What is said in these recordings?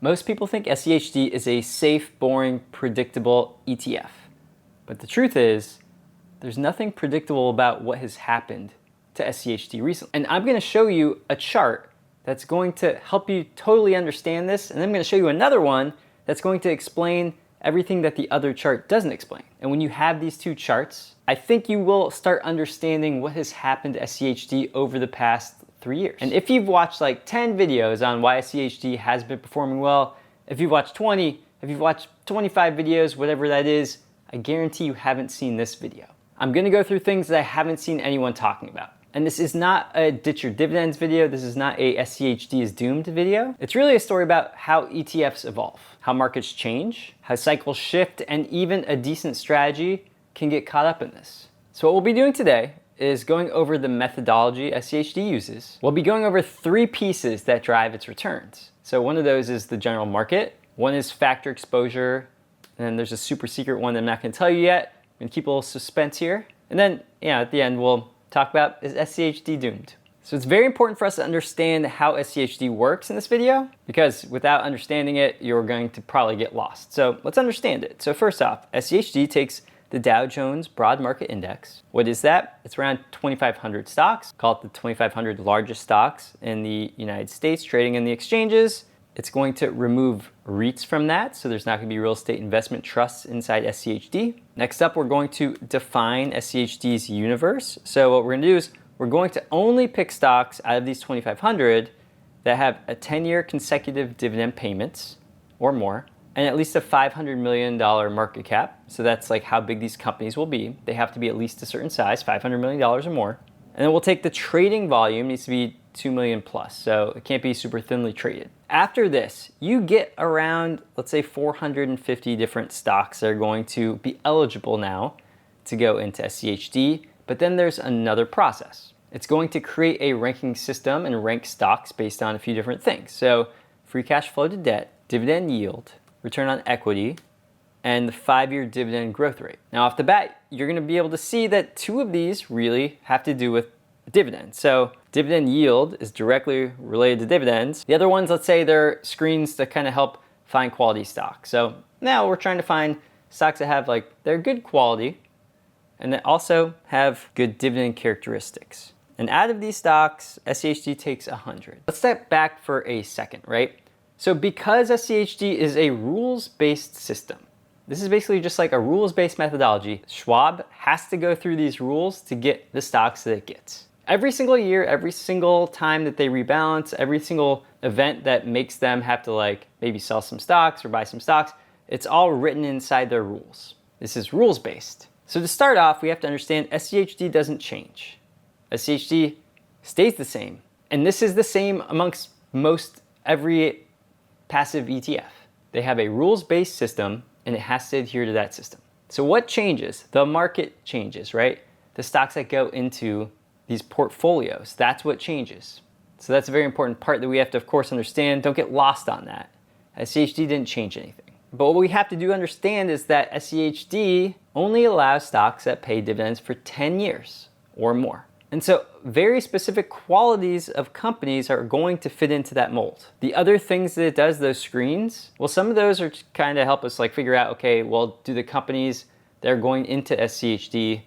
Most people think SCHD is a safe, boring, predictable ETF. But the truth is, there's nothing predictable about what has happened to SCHD recently. And I'm going to show you a chart that's going to help you totally understand this. And I'm going to show you another one that's going to explain everything that the other chart doesn't explain. And when you have these two charts, I think you will start understanding what has happened to SCHD over the past 3 years. And if you've watched like 10 videos on why SCHD has been performing well, if you've watched 20, if you've watched 25 videos, whatever that is, I guarantee you haven't seen this video. I'm gonna go through things that I haven't seen anyone talking about. And this is not a ditch your dividends video. This is not a SCHD is doomed video. It's really a story about how ETFs evolve, how markets change, how cycles shift, and even a decent strategy can get caught up in this. So what we'll be doing today is going over the methodology SCHD uses. We'll be going over 3 pieces that drive its returns. So one of those is the general market, one is factor exposure, and then there's a super secret one that I'm not gonna tell you yet. I'm gonna keep a little suspense here. And then, at the end, we'll talk about, is SCHD doomed? So it's very important for us to understand how SCHD works in this video, because without understanding it, you're going to probably get lost. So let's understand it. So first off, SCHD takes the Dow Jones Broad Market Index. What is that? It's around 2,500 stocks. Call it the 2,500 largest stocks in the United States trading in the exchanges. It's going to remove REITs from that, so there's not going to be real estate investment trusts inside SCHD. Next up, we're going to define SCHD's universe. So what we're going to do is we're going to only pick stocks out of these 2,500 that have a 10-year consecutive dividend payments or more, and at least a $500 million market cap. So that's like how big these companies will be. They have to be at least a certain size, $500 million or more. And then we'll take the trading volume, needs to be 2 million plus, so it can't be super thinly traded. After this, you get around, let's say 450 different stocks that are going to be eligible now to go into SCHD, but then there's another process. It's going to create a ranking system and rank stocks based on a few different things. So free cash flow to debt, dividend yield, return on equity, and the 5-year dividend growth rate. Now off the bat, you're gonna be able to see that 2 of these really have to do with dividends. So dividend yield is directly related to dividends. The other ones, let's say they're screens to kind of help find quality stocks. So now we're trying to find stocks that have they're good quality and that also have good dividend characteristics. And out of these stocks, SCHD takes 100. Let's step back for a second, right? So because SCHD is a rules-based system, this is basically just like a rules-based methodology. Schwab has to go through these rules to get the stocks that it gets. Every single year, every single time that they rebalance, every single event that makes them have to maybe sell some stocks or buy some stocks, it's all written inside their rules. This is rules-based. So to start off, we have to understand SCHD doesn't change. SCHD stays the same. And this is the same amongst most every passive ETF. They have a rules-based system and it has to adhere to that system. So what changes? The market changes, right? The stocks that go into these portfolios, that's what changes. So that's a very important part that we have to, of course, understand. Don't get lost on that. SCHD didn't change anything. But what we have to do understand is that SCHD only allows stocks that pay dividends for 10 years or more. And so very specific qualities of companies are going to fit into that mold. The other things that it does, those screens, well, some of those are kind of help us figure out, okay, well, do the companies that are going into SCHD,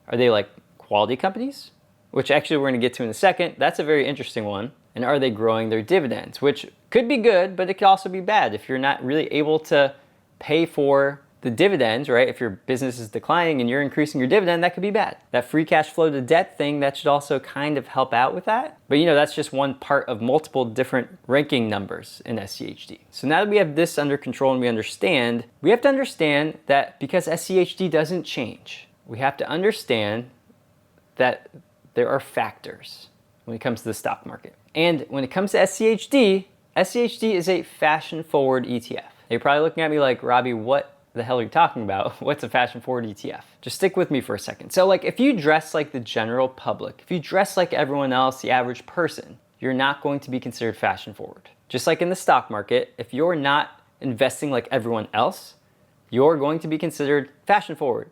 are they quality companies? Which actually we're gonna get to in a second. That's a very interesting one. And are they growing their dividends? Which could be good, but it could also be bad. If you're not really able to pay for the dividends, right? If your business is declining and you're increasing your dividend, that could be bad. That free cash flow to debt thing, that should also kind of help out with that. But that's just one part of multiple different ranking numbers in SCHD. So now that we have this under control and we have to understand that because SCHD doesn't change, we have to understand that there are factors when it comes to the stock market. And when it comes to SCHD is a fashion-forward ETF. You're probably looking at me like, Robbie, what the hell are you talking about? What's a fashion-forward ETF? Just stick with me for a second. So if you dress like the general public, if you dress like everyone else, the average person, you're not going to be considered fashion-forward. Just like in the stock market, if you're not investing like everyone else, you're going to be considered fashion forward.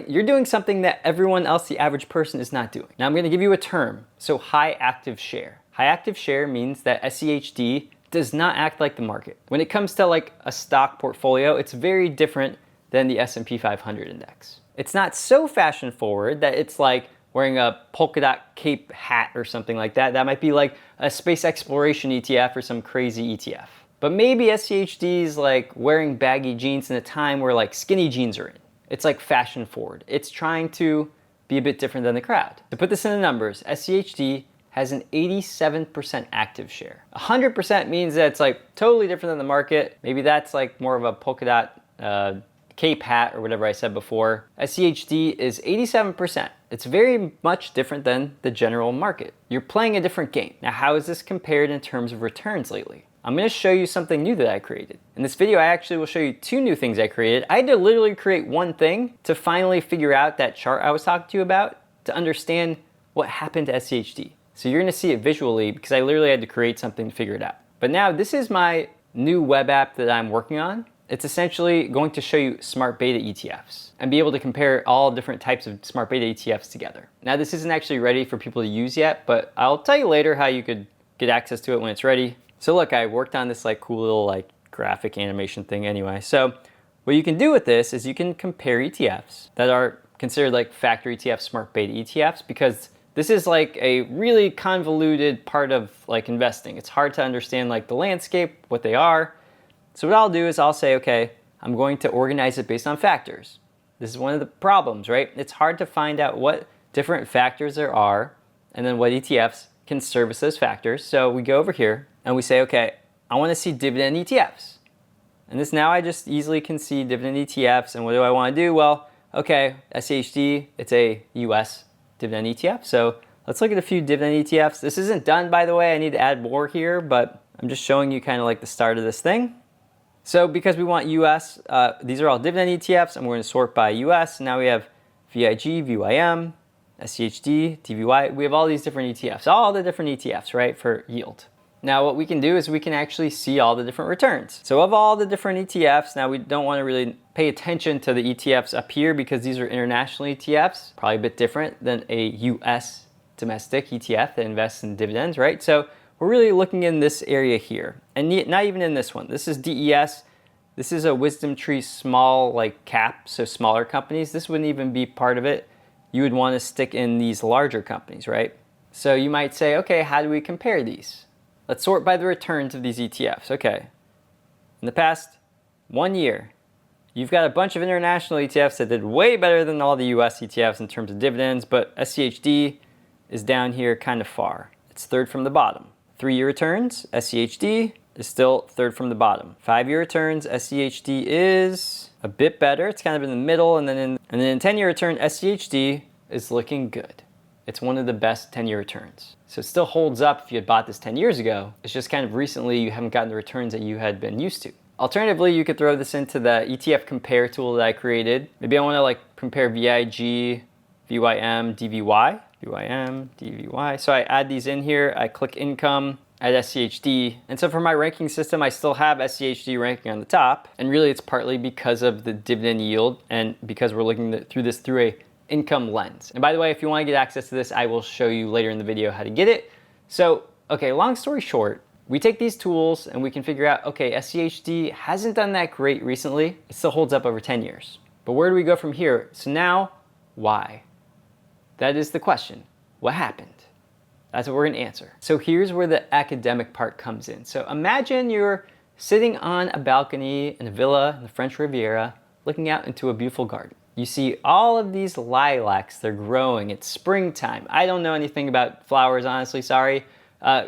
You're doing something that everyone else, the average person, is not doing. Now I'm going to give you a term. So high active share. High active share means that SCHD does not act like the market. When it comes to like a stock portfolio, it's very different than the S&P 500 index. It's not so fashion forward that it's like wearing a polka dot cape hat or something like that. That might be like a space exploration ETF or some crazy ETF. But maybe SCHD is like wearing baggy jeans in a time where like skinny jeans are in. It's like fashion forward. It's trying to be a bit different than the crowd. To put this in the numbers, SCHD has an 87% active share. 100% means that it's like totally different than the market. Maybe that's like more of a polka dot cape hat or whatever I said before. SCHD is 87%. It's very much different than the general market. You're playing a different game. Now, how is this compared in terms of returns lately? I'm gonna show you something new that I created. In this video, I actually will show you 2 new things I created. I had to literally create one thing to finally figure out that chart I was talking to you about to understand what happened to SCHD. So you're gonna see it visually because I literally had to create something to figure it out. But now this is my new web app that I'm working on. It's essentially going to show you smart beta ETFs and be able to compare all different types of smart beta ETFs together. Now this isn't actually ready for people to use yet, but I'll tell you later how you could get access to it when it's ready. So look, I worked on this like cool little like graphic animation thing anyway. So what you can do with this is you can compare ETFs that are considered like factor ETFs, smart beta ETFs, because this is like a really convoluted part of like investing. It's hard to understand like the landscape, what they are. So what I'll do is I'll say, okay, I'm going to organize it based on factors. This is one of the problems, right? It's hard to find out what different factors there are and then what ETFs can service those factors. So we go over here and we say, okay, I want to see dividend ETFs. And this now I just easily can see dividend ETFs. And what do I want to do? Well, okay, SCHD, it's a US dividend ETF. So let's look at a few dividend ETFs. This isn't done, by the way. I need to add more here, but I'm just showing you kind of like the start of this thing. So because we want US, these are all dividend ETFs, and we're going to sort by US. Now we have VIG, VYM, SCHD, DVY. We have all these different ETFs, all the different ETFs, right, for yield. Now what we can do is we can actually see all the different returns. So of all the different ETFs, now we don't want to really pay attention to the ETFs up here because these are international ETFs, probably a bit different than a US domestic ETF that invests in dividends, right? So we're really looking in this area here, and not even in this one. This is DES. This is a wisdom tree small like cap, so smaller companies. This wouldn't even be part of it. You would want to stick in these larger companies, right? So you might say, okay, how do we compare these? Let's sort by the returns of these ETFs. Okay, in the past 1 year, you've got a bunch of international ETFs that did way better than all the US ETFs in terms of dividends, but SCHD is down here kind of far. It's third from the bottom. 3-year returns, SCHD is still third from the bottom. 5-year returns, SCHD is a bit better. It's kind of in the middle, and then in 10-year return, SCHD is looking good. It's one of the best 10-year returns. So it still holds up if you had bought this 10 years ago. It's just kind of recently you haven't gotten the returns that you had been used to. Alternatively, you could throw this into the ETF compare tool that I created. Maybe I want to like compare VIG, VYM, DVY. VYM, DVY. So I add these in here, I click income, add SCHD. And so for my ranking system, I still have SCHD ranking on the top. And really it's partly because of the dividend yield and because we're looking through this through a income lens. And by the way, if you want to get access to this, I will show you later in the video how to get it. So, okay, long story short, we take these tools and we can figure out, okay, SCHD hasn't done that great recently. It still holds up over 10 years. But where do we go from here? So now, why? That is the question. What happened? That's what we're going to answer. So here's where the academic part comes in. So imagine you're sitting on a balcony in a villa in the French Riviera, looking out into a beautiful garden. You see all of these lilacs, they're growing. It's springtime. I don't know anything about flowers, honestly, sorry.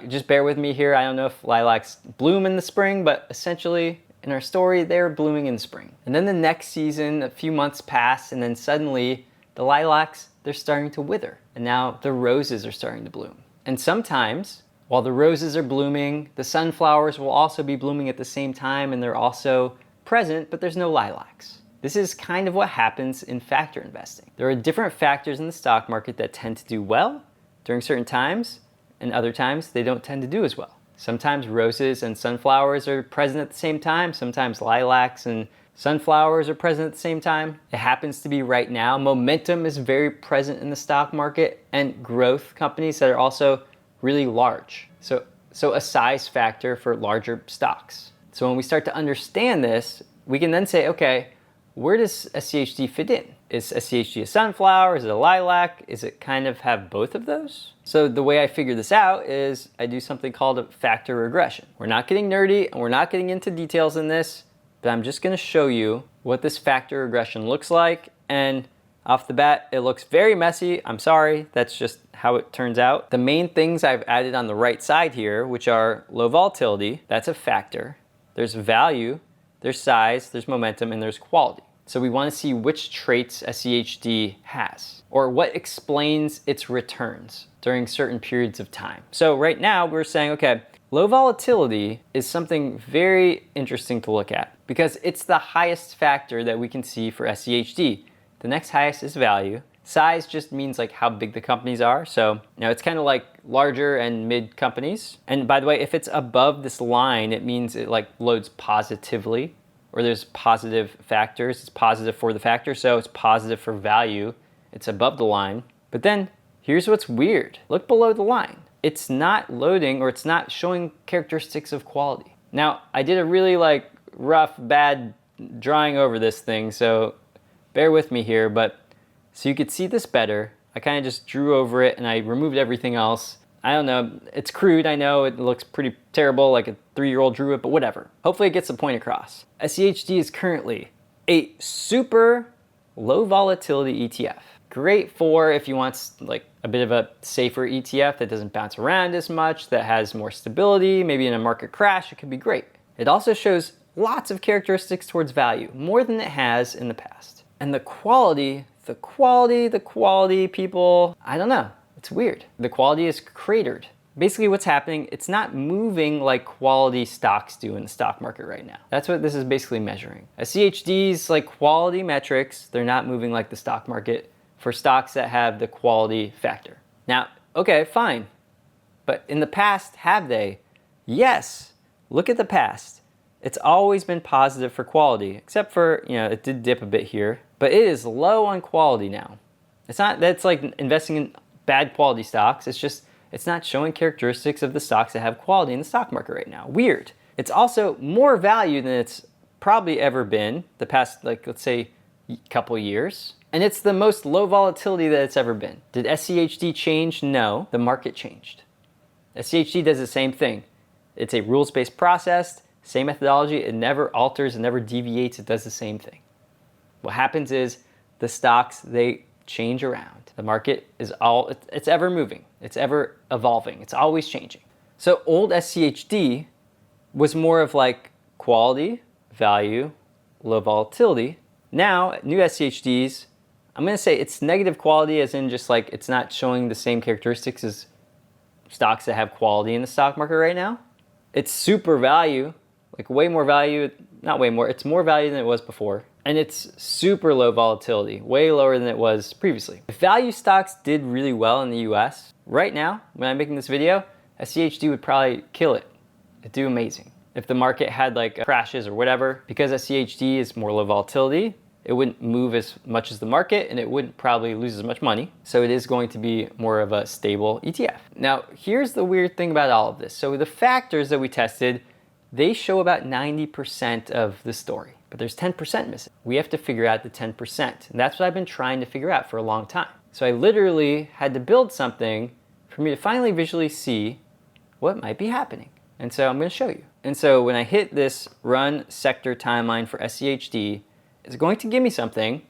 Just bear with me here. I don't know if lilacs bloom in the spring, but essentially in our story, they're blooming in spring. And then the next season, a few months pass, and then suddenly the lilacs, they're starting to wither. And now the roses are starting to bloom. And sometimes, while the roses are blooming, the sunflowers will also be blooming at the same time, and they're also present, but there's no lilacs. This is kind of what happens in factor investing. There are different factors in the stock market that tend to do well during certain times, and other times they don't tend to do as well. Sometimes roses and sunflowers are present at the same time, sometimes lilacs and sunflowers are present at the same time. It happens to be right now. Momentum is very present in the stock market and growth companies that are also really large. So so a size factor for larger stocks. So when we start to understand this, we can then say, okay, where does SCHD fit in? Is SCHD a sunflower? Is it a lilac? Is it kind of have both of those? So the way I figure this out is I do something called a factor regression. We're not getting nerdy and we're not getting into details in this, but I'm just gonna show you what this factor regression looks like. And off the bat, it looks very messy. I'm sorry, that's just how it turns out. The main things I've added on the right side here, which are low volatility, that's a factor. There's value, there's size, there's momentum, and there's quality. So we want to see which traits SCHD has, or what explains its returns during certain periods of time. So right now we're saying, okay, low volatility is something very interesting to look at because it's the highest factor that we can see for SCHD. The next highest is value. Size just means like how big the companies are. So, it's kind of like larger and mid companies. And by the way, if it's above this line, it means it like loads positively, or there's positive factors. It's positive for the factor, so it's positive for value. It's above the line. But then here's what's weird. Look below the line. It's not loading, or it's not showing characteristics of quality. Now, I did a really like rough, bad drawing over this thing, so bear with me here, but so you could see this better, I kind of just drew over it and I removed everything else. I don't know, it's crude, I know, it looks pretty terrible, like a 3-year-old drew it, but whatever. Hopefully it gets the point across. SCHD is currently a super low volatility ETF. Great for if you want like a bit of a safer ETF that doesn't bounce around as much, that has more stability, maybe in a market crash, it could be great. It also shows lots of characteristics towards value, more than it has in the past. And the quality, people, I don't know. It's weird. The quality is cratered. Basically what's happening, it's not moving like quality stocks do in the stock market right now. That's what this is basically measuring. SCHD's like quality metrics, they're not moving like the stock market for stocks that have the quality factor. Now, okay, fine. But in the past, have they? Yes. Look at the past. It's always been positive for quality, except for, it did dip a bit here, but it is low on quality now. It's not that's like investing in bad quality stocks. It's just, it's not showing characteristics of the stocks that have quality in the stock market right now. Weird. It's also more value than it's probably ever been the past, like, let's say, couple years. And it's the most low volatility that it's ever been. Did SCHD change? No, the market changed. SCHD does the same thing. It's a rules-based process, same methodology. It never alters, it never deviates. It does the same thing. What happens is the stocks, they change around. The market is it's ever moving. It's ever evolving. It's always changing. So old SCHD was more of like quality, value, low volatility. Now, new SCHDs, I'm going to say it's negative quality, as in just like it's not showing the same characteristics as stocks that have quality in the stock market right now. It's super value, like way more value, not way more, it's more value than it was before. And it's super low volatility, way lower than it was previously. If value stocks did really well in the US, right now, when I'm making this video, SCHD would probably kill it. It'd do amazing. If the market had like crashes or whatever, because SCHD is more low volatility, it wouldn't move as much as the market and it wouldn't probably lose as much money. So it is going to be more of a stable ETF. Now, here's the weird thing about all of this. So the factors that we tested, they show about 90% of the story, but there's 10% missing. We have to figure out the 10%. And that's what I've been trying to figure out for a long time. So I literally had to build something for me to finally visually see what might be happening. And so I'm going to show you. And so when I hit this run sector timeline for SCHD, it's going to give me something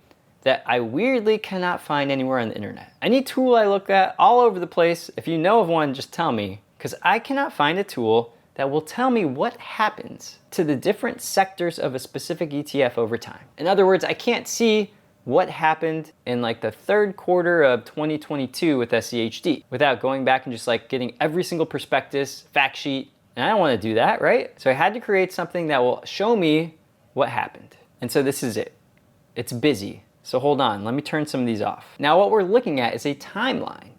that I weirdly cannot find anywhere on the internet. Any tool I look at all over the place, if you know of one, just tell me, because I cannot find a tool that will tell me what happens to the different sectors of a specific ETF over time. In other words, I can't see what happened in like the third quarter of 2022 with SCHD without going back and just like getting every single prospectus, fact sheet, and I don't want to do that, right? So I had to create something that will show me what happened. And so this is it. It's busy. So hold on, let me turn some of these off. Now what we're looking at is a timeline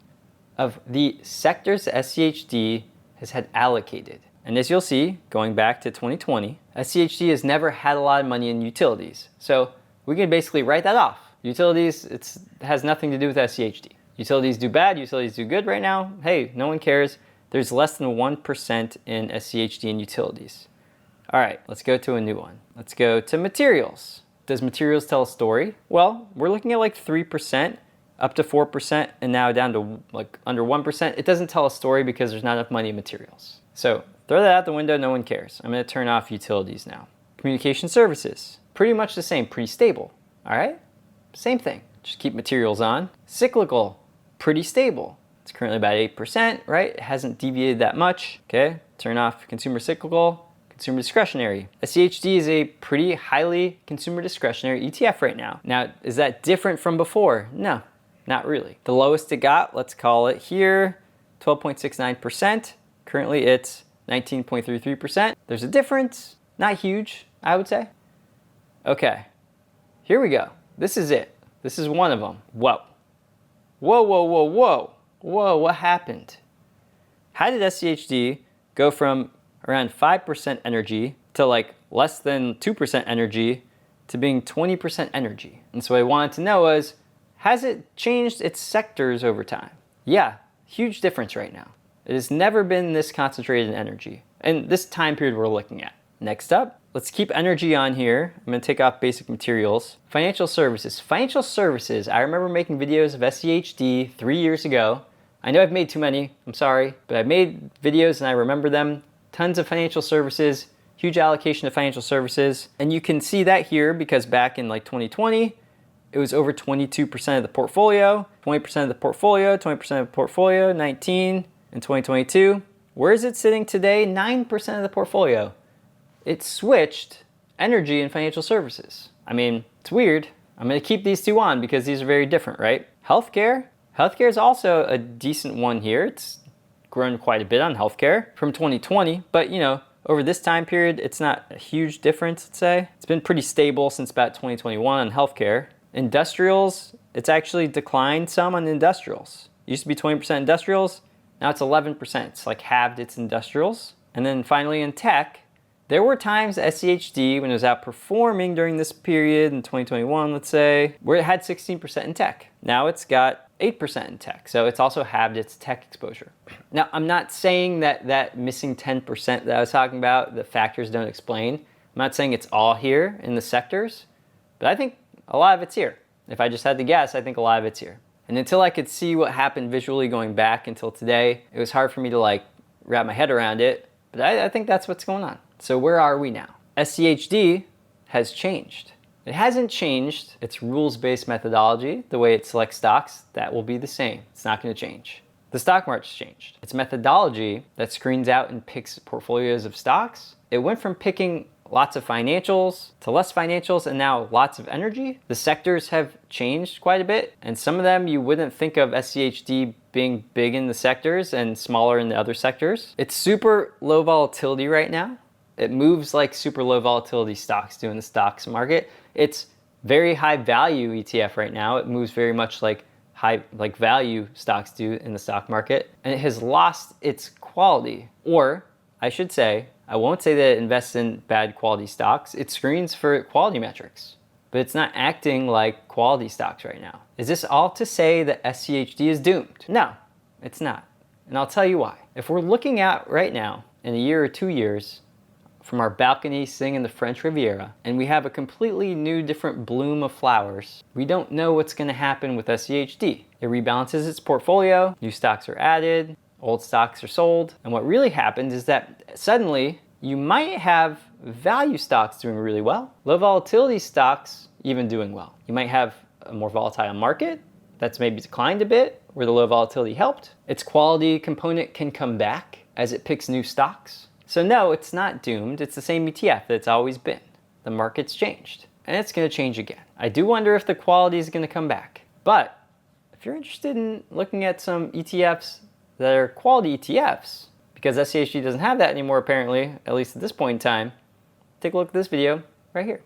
of the sectors SCHD has had allocated. And as you'll see, going back to 2020, SCHD has never had a lot of money in utilities. So we can basically write that off. Utilities, it has nothing to do with SCHD. Utilities do bad, utilities do good right now. Hey, no one cares. There's less than 1% in SCHD and utilities. All right, let's go to a new one. Let's go to materials. Does materials tell a story? Well, we're looking at like 3%, up to 4%, and now down to like under 1%. It doesn't tell a story because there's not enough money in materials. So throw that out the window, no one cares. I'm gonna turn off utilities now. Communication services, pretty much the same, pretty stable. All right, same thing, just keep materials on. Cyclical, pretty stable. It's currently about 8%, right? It hasn't deviated that much. Okay, turn off consumer cyclical. Consumer discretionary. SCHD is a pretty highly consumer discretionary ETF right now. Now, is that different from before? No, not really. The lowest it got, let's call it here, 12.69%. Currently it's 19.33%. There's a difference, not huge, I would say. Okay, here we go. This is it. This is one of them. Whoa. Whoa, whoa, whoa, whoa. Whoa, what happened? How did SCHD go from around 5% energy to like less than 2% energy to being 20% energy? And so what I wanted to know was, has it changed its sectors over time? Yeah, huge difference right now. It has never been this concentrated in energy. And this time period we're looking at. Next up, let's keep energy on here. I'm gonna take off basic materials. Financial services. Financial services, I remember making videos of SCHD 3 years ago. I know I've made too many, I'm sorry, but I've made videos and I remember them. Tons of financial services, huge allocation of financial services. And you can see that here because back in like 2020, it was over 22% of the portfolio, 20% of the portfolio, 20% of the portfolio, 19 in 2022. Where is it sitting today? 9% of the portfolio. It switched energy and financial services. I mean, it's weird. I'm gonna keep these two on because these are very different, right? Healthcare. Healthcare is also a decent one here. It's grown quite a bit on healthcare from 2020, but you know, over this time period, it's not a huge difference, let's say. It's been pretty stable since about 2021 on healthcare. Industrials, it's actually declined some on industrials. It used to be 20% industrials, now it's 11%. It's like halved its industrials. And then finally in tech, there were times SCHD, when it was outperforming during this period in 2021, let's say, where it had 16% in tech. Now it's got 8% in tech, so it's also halved its tech exposure. Now, I'm not saying that that missing 10% that I was talking about, the factors don't explain. I'm not saying it's all here in the sectors, but I think a lot of it's here. If I just had to guess, I think a lot of it's here. And until I could see what happened visually going back until today, it was hard for me to like wrap my head around it, but I think that's what's going on. So where are we now? SCHD has changed. It hasn't changed its rules-based methodology, the way it selects stocks. That will be the same. It's not going to change. The stock market's changed. Its methodology that screens out and picks portfolios of stocks, it went from picking lots of financials to less financials and now lots of energy. The sectors have changed quite a bit, and some of them you wouldn't think of SCHD being big in the sectors and smaller in the other sectors. It's super low volatility right now. It moves like super low volatility stocks do in the stocks market. It's very high value ETF right now. It moves very much like value stocks do in the stock market. And it has lost its quality. Or I should say, I won't say that it invests in bad quality stocks. It screens for quality metrics, but it's not acting like quality stocks right now. Is this all to say that SCHD is doomed? No, it's not. And I'll tell you why. If we're looking at right now, in a year or 2 years, from our balcony sitting in the French Riviera, and we have a completely new different bloom of flowers, we don't know what's gonna happen with SCHD. It rebalances its portfolio, new stocks are added, old stocks are sold, and what really happened is that suddenly you might have value stocks doing really well, low volatility stocks even doing well. You might have a more volatile market that's maybe declined a bit, where the low volatility helped. Its quality component can come back as it picks new stocks. So no, it's not doomed. It's the same ETF that it's always been. The market's changed, and it's gonna change again. I do wonder if the quality is gonna come back. But if you're interested in looking at some ETFs that are quality ETFs, because SCHD doesn't have that anymore apparently, at least at this point in time, take a look at this video right here.